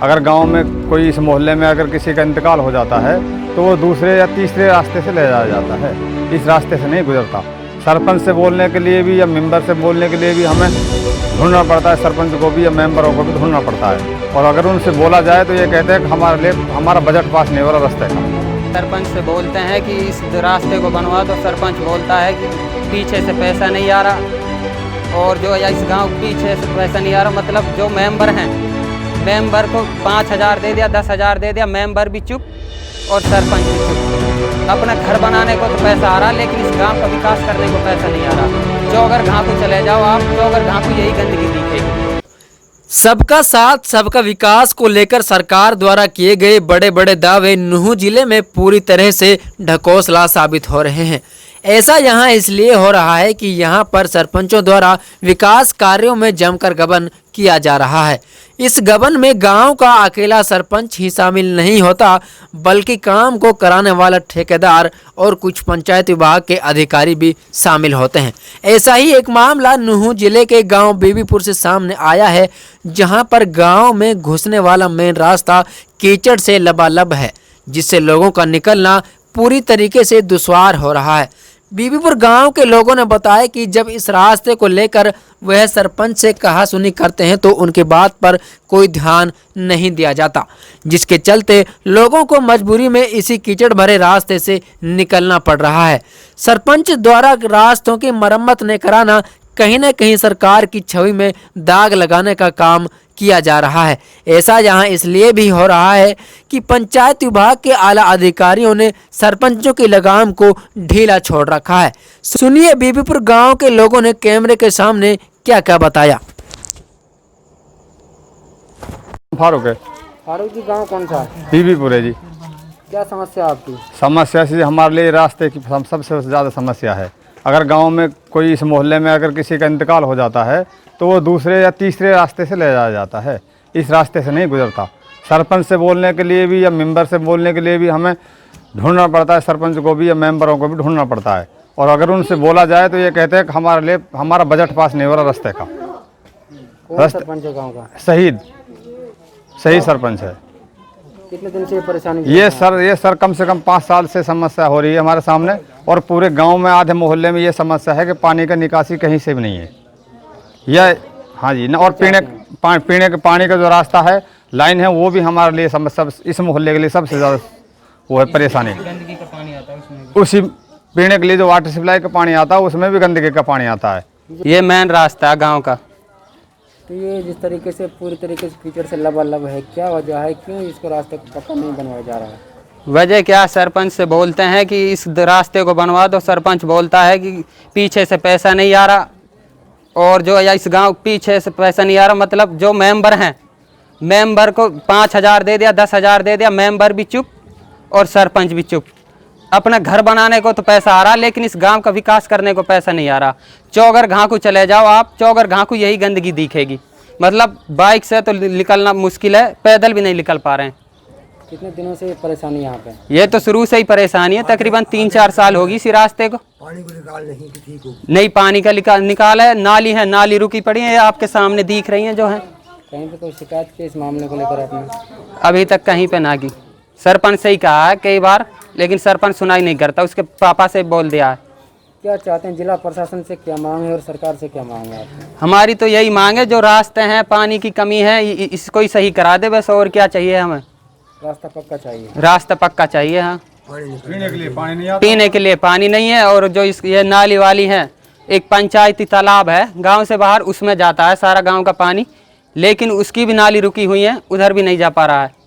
अगर गांव में कोई इस मोहल्ले में अगर किसी का इंतकाल हो जाता है तो वो दूसरे या तीसरे रास्ते से ले जाया जाता है, इस रास्ते से नहीं गुजरता। सरपंच से बोलने के लिए भी या मेंबर से बोलने के लिए भी हमें ढूंढना पड़ता है, सरपंच को भी या मेंबरों को भी ढूंढना पड़ता है। और अगर उनसे बोला जाए तो ये कहते हैं कि हमारे लिए हमारा बजट पास नहीं हो रहा रास्ते का। सरपंच से बोलते हैं कि इस रास्ते को बनवा दो, सरपंच बोलता है कि पीछे से पैसा नहीं आ रहा, और जो इस गांव पीछे से पैसा नहीं आ रहा, मतलब जो मेंबर हैं, मेंबर को 5,000 दे दिया, 10,000 दे दिया, मेंबर भी चुप और सरपंच भी चुप। अपना घर बनाने को तो पैसा आ रहा, लेकिन इस गांव का विकास करने को पैसा नहीं आ रहा। चौगर गांव को चले जाओ आप, चौगर गांव को यही गंदगी दिखेगी। सबका साथ सबका विकास को लेकर सरकार द्वारा किए गए बड़े बड़े दावे नुह जिले में पूरी तरह से ढकोसला साबित हो रहे हैं। ऐसा यहां इसलिए हो रहा है कि यहां पर सरपंचों द्वारा विकास कार्यों में जमकर गबन किया जा रहा है। इस गबन में गांव का अकेला सरपंच ही शामिल नहीं होता, बल्कि काम को कराने वाला ठेकेदार और कुछ पंचायत विभाग के अधिकारी भी शामिल होते हैं। ऐसा ही एक मामला नुह जिले के गांव बीबीपुर से सामने आया है, जहां पर गांव में घुसने वाला मेन रास्ता कीचड़ से लबालब है, जिससे लोगों का निकलना पूरी तरीके से दुश्वार हो रहा है। बीबीपुर गांव के लोगों ने बताया कि जब इस रास्ते को लेकर वह सरपंच से कहासुनी करते हैं तो उनकी बात पर कोई ध्यान नहीं दिया जाता, जिसके चलते लोगों को मजबूरी में इसी कीचड़ भरे रास्ते से निकलना पड़ रहा है। सरपंच द्वारा रास्तों की मरम्मत न कराना कहीं न कहीं सरकार की छवि में दाग लगाने का काम किया जा रहा है। ऐसा यहाँ इसलिए भी हो रहा है कि पंचायत विभाग के आला अधिकारियों ने सरपंचों की लगाम को ढीला छोड़ रखा है। सुनिए बीबीपुर गांव के लोगों ने कैमरे के सामने क्या क्या बताया। फारूक है। फारूक जी, गांव कौन सा है? बीबीपुर है जी। क्या समस्या आपकी? समस्या से हमारे लिए रास्ते की सबसे ज़्यादा समस्या है। अगर गांव में कोई इस मोहल्ले में अगर किसी का इंतकाल हो जाता है तो वो दूसरे या तीसरे रास्ते से ले जाया जाता है, इस रास्ते से नहीं गुजरता। सरपंच से बोलने के लिए भी या मेंबर से बोलने के लिए भी हमें ढूंढना पड़ता है, सरपंच को भी या मेंबरों को भी ढूंढना पड़ता है। और अगर उनसे बोला जाए तो ये कहते हैं कि हमारे लिए हमारा बजट पास नहीं हो रहा रास्ते का। कौन सरपंच है गाँव का? सही सरपंच है। कितने दिन से ये परेशानी? ये सर कम से कम 5 साल से समस्या हो रही है हमारे सामने, और पूरे गांव में आधे मोहल्ले में ये समस्या है कि पानी का निकासी कहीं से भी नहीं है। यह हाँ जी ना, और पीने के पानी का जो रास्ता है, लाइन है, वो भी हमारे लिए समस्या, इस मोहल्ले के लिए सबसे ज़्यादा वो है परेशानी। गंदगी का पानी आता है उसमें, उसी पीने के लिए जो वाटर सप्लाई का पानी आता है उसमें भी गंदगी का पानी आता है। ये मेन रास्ता है गाँव का। तो ये जिस तरीके से पूरी तरीके से कीचड़ से लबालब है, क्या वजह है, क्यों इसको रास्ते पक्का नहीं बनवाया जा रहा है? वजह क्या? सरपंच से बोलते हैं कि इस रास्ते को बनवा दो, सरपंच बोलता है कि पीछे से पैसा नहीं आ रहा, और जो इस गांव पीछे से पैसा नहीं आ रहा, मतलब जो मेंबर हैं, मेंबर को 5,000 दे दिया, 10,000 दे दिया, मेंबर भी चुप और सरपंच भी चुप। अपना घर बनाने को तो पैसा आ रहा, लेकिन इस गांव का विकास करने को पैसा नहीं आ रहा। चौगर गांव को चले जाओ आप, चौगर गांव को यही गंदगी दिखेगी। मतलब बाइक से तो निकलना मुश्किल है, पैदल भी नहीं निकल पा रहे हैं। कितने दिनों से परेशानी यहाँ पे? ये तो शुरू से ही परेशानी है, तकरीबन 3-4 साल होगी इसी रास्ते को। पानी को निकाल नहीं कि ठीक हो? नहीं, पानी का निकाल है, नाली है, नाली रुकी पड़ी है, आपके सामने दिख रही है जो है। कहीं पे कोई शिकायत की इस मामले को लेकर आपने? अभी तक कहीं पे ना की। सरपंच से ही कहा है कई बार, लेकिन सरपंच सुनाई नहीं करता, उसके पापा से बोल दिया है। क्या चाहते हैं? जिला प्रशासन से क्या मांग है और सरकार से क्या मांग है आपकी? हमारी तो यही मांग है, जो रास्ते हैं, पानी की कमी है, इसको ही सही करा दे बस, और क्या चाहिए हमें? रास्ता पक्का चाहिए। रास्ता पक्का चाहिए। हाँ, पीने के लिए पानी नहीं आता। पीने के लिए पानी नहीं है, और जो ये नाली वाली है, एक पंचायती तालाब है गांव से बाहर, उसमें जाता है सारा गांव का पानी, लेकिन उसकी भी नाली रुकी हुई है, उधर भी नहीं जा पा रहा है।